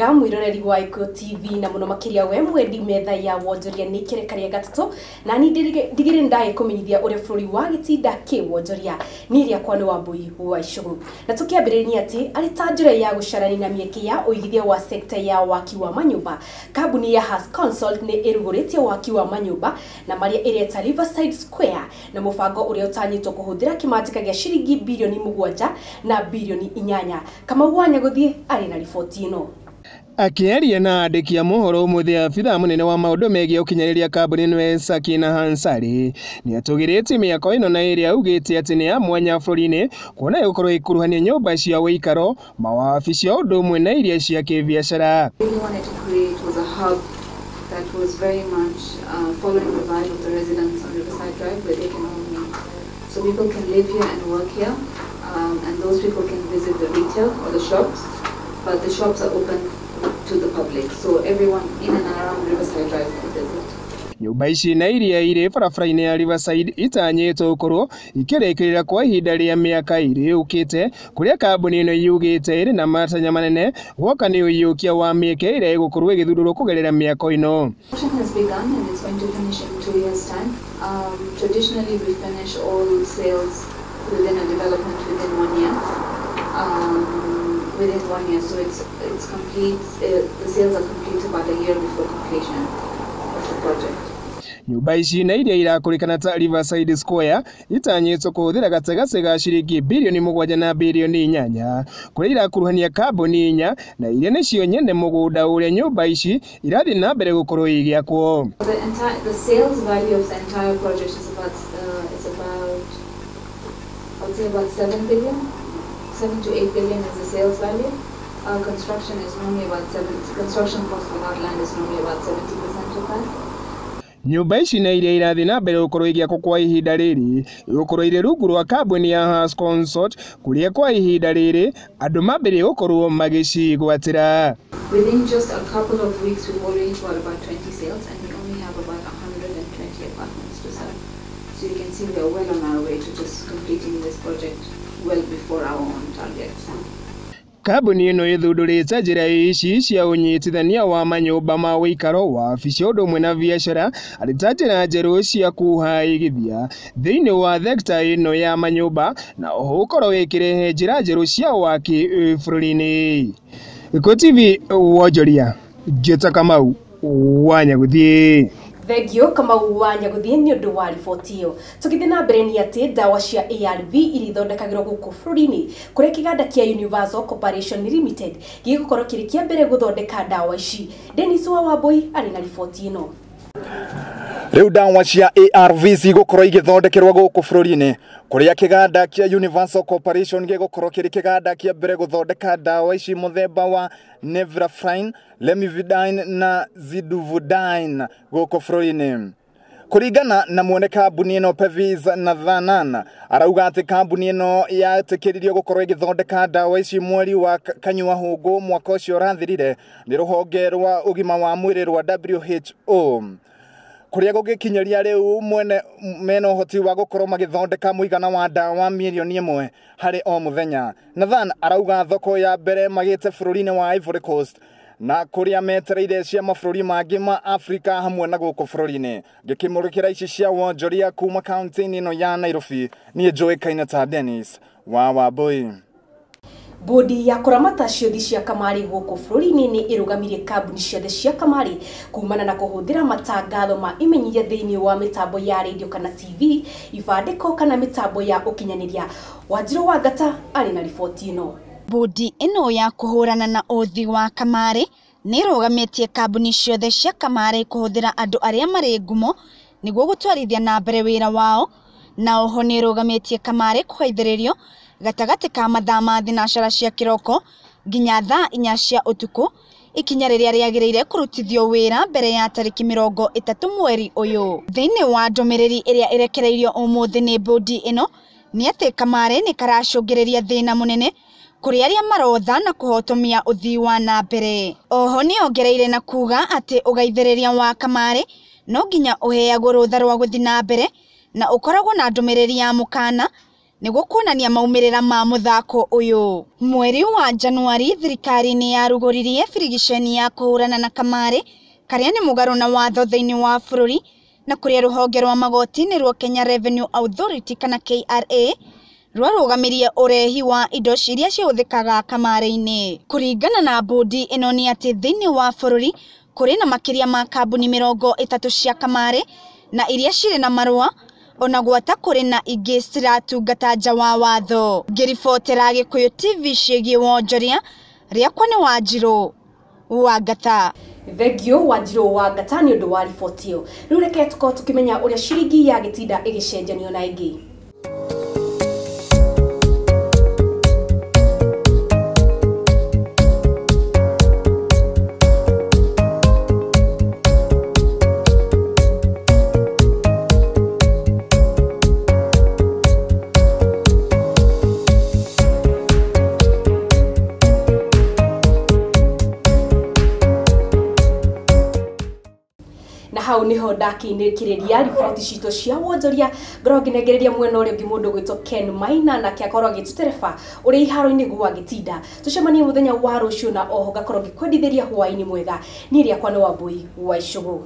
mwega mwiroreri wa Iko TV na muno makiria we mwendi metha ya wonjoria ni kirekaria gatatu na ni ndigire ndaye kumenyithia ure bururi wa gitinda ki wonjoria ni iria kwani wa mbui wa icuguru na tukiambiriria ati ari ta njira ya gucarani na mieke ya uigithia wa sekta ya waki wa manyumba. Kambuni ya Has Consult ni iruguritie waki wa manyumba na maria ireta Riverside Square na mubango uria utanyitwo kuhuthira kimanjika gia shiringi bilioni 7 na bilioni 8 kama wanya guthie ari na riboti ino. Akiaria na andiki a mohoro umuthi abitha munene wa maundu megie ukinyariria kambuni nwe Sakina Hansari ni atugirite miako ino na iria augite ati ni amwanya bururi-ini kuona gukorwo ikuruhania nyumba cia uikaro mawabici undu umwe na iria cia kibiashara. That was very much following the vibe of the residents on Riverside Drive, where they can all meet. So people can live here and work here, and those people can visit the retail or the shops, but the shops are open to the public, so everyone in and around Riverside Drive can visit. Nyumba ici na iria iri barabara-ini ya Riverside itanyitwo gukorwo ikirekirira kwa ihinda ria miaka iri ukite kuria kambuni ino yugite iri na matanya manene woka ni uyukia wa mieke ira igukorwo igithundurwo kugerera miako ino. Construction has begun and it's going to finish in 2 years time. Traditionally we finish all sales within a development within 1 year. Within 1 year, so it's complete. The sales are complete about a year before completion of the project. Nyumba ici na iria irakurikana ta Riverside Square itanyitwo kuhuthira gatagase ga shiringi bilioni 7 na bilioni 8 kuria irakuruhania kambuni 4 na iria nicio nyene mugunda uria nyumba ici irathi na mbere gukorwo igiakwo. The sales value of the entire project is about I would say about 7 to 8 billion is the sales value. Construction is normally about construction cost without land is normally about 70% of that. Nyumba ici na iria irathi na mbere gukorwo igiakwo kwa ihinda riri gukorwo iri rungu rwa kambuni ya Has Consult kuria kwa ihinda riri andu mambere gukorwo magicigwatira. Within just a couple of weeks we've already got about 20 sales and we only have about 120 apartments to sell. So you can see we are well on our way to just completing this project well before our own targets. Kambuni ino ithundurite njira ici cia unyitithania wa manyumba ma uikaro wa bici undu umwe na biashara arita njira njeru cia kuhaigithia thiini wa thekta ino ya manyumba na oho ukorwo wikirehe njira njeru cia waki bururi-ini. Iko TV wonjoria Jeta Kamau wanya guthie. Thegio kama uwanya guthie ni undu wa riboti iyo. Tukithie na mbere ni ati dawa cia ARV irithondekagirwo guku bururi-ini kuria kiganda kia Universal Corporation Limited gigukorwo kiri kia mbere guthondeka dawa ici. Dennis Wambui ari na riboti ino. Riu dawa cia ARVs igukorwo igithondekerwa guku bururi-ini kuria kiganda kia Universal Corporation gigukorwo kiri kiganda kia mbere guthondeka dawa ici muthemba wa Nevirapine, Lamivudine na Ziduvudine guku bururi-ini. Kuringana na mwene kambuni ino Pevis Nathanan arauga ati kambuni ino yatikiririo gukorwo igithondeka dawa ici mweri wa Kanyua Hungu mwaka ucio urathirire ni ruhonge rwa ugima wa mwiri rwa WHO kuria gugikinyaria riu mwene mena uhoti wa gukorwo magithondeka muigana wa dawa milioni 1 hari o muthenya. Nathan arauga thoko ya mbere magite bururi-ini wa Ivory Coast na kuria metereire cia mabũrũri mangĩ ma Afrika hamwe na guku bururi-ini. Ngikimurikira ici cia wonjoria kuma kaunti-ini ino ya Nairobi ni njoĩkaine ta Dennis Wambui. Bodi ya kuramata ciothi cia kamari guku bururi-ini ni irugamirie kambuni ciothe cia kamari kumana na kuhuthira matangatho ma imenyithia thiini wa mitambo ya radio kana TV, ibandiko kana mitambo ya ukinyaniria. Wanjiru wa Ngata ari na riboti ino. Bodi ino ya kuhurana na uthi wa kamari ni irugamitie kambuni ciothe cia kamari kuhuthira andu aria mari ngumo niguo gutwarithia na mbere wira wao, na oho ni irugamitie kamari kuhaithiririo gatagati ka mathaa ma thinacara cia kiroko nginya thaa 4 cia utuku ikinya riria riagiriire kurutithio wira mbere ya tariki 30 mweri uyu. Thiini wa ndomereri iria irekereirio umuthi ni bodi ino ni ati kamari ni karacungiriria thina munene kuri aria marotha na kuhotomia uthii wa na mbere. Oho ni ongereire na kuga ati ugaithiriria wa kamari no nginya uheagwo rutha rwa guthi na mbere na ukoragwo na ndomereri ya mukana niguo kuonania maumirira ma muthako uyu. Mweri wa Januari thirikari ni yarugoririe birigiceni ya kuhurana na kamari karia ni mugaru na watho thiini wa bururi na kuria ruhonge rwa magoti ni ruo Kenya Revenue Authority kana KRA rwarugamirie urehi wa indo ciria ciuthikaga kamari-ini. Kuringana na bodi ino ni ati thiini wa bururi kuri na makiria ma kambuni 30 cia kamari na iria ciri na marua ona gwata kuri na ingi ciratungata nja wa watho. Ngiribotera Gikuyu TV ciĩgiĩ wonjoria riakwa ni Wanjiru Wangata. Thengio Wanjiru Wangata ni undu wa riboti iyo. Riu reke tukorwo tukimenya uria ciringi ya gitinda igicenjanio na ingi. Na hau niho ndakinĩkĩrĩria riboti citũ cia wonjoria ngorwo nginengereria mwena ũrĩa ũngĩ mũndũ gwĩtwo Ken Maina nake akorwo agĩtũtereba ũrĩa iharo-inĩ gwa Gĩtinda. Tucemanie mũthenya wa rũciũ na oho ngakorwo ngĩkwendithĩria hwaĩ-inĩ mwega. Niĩ rĩakwa nĩ Wambui wa Icũgũ.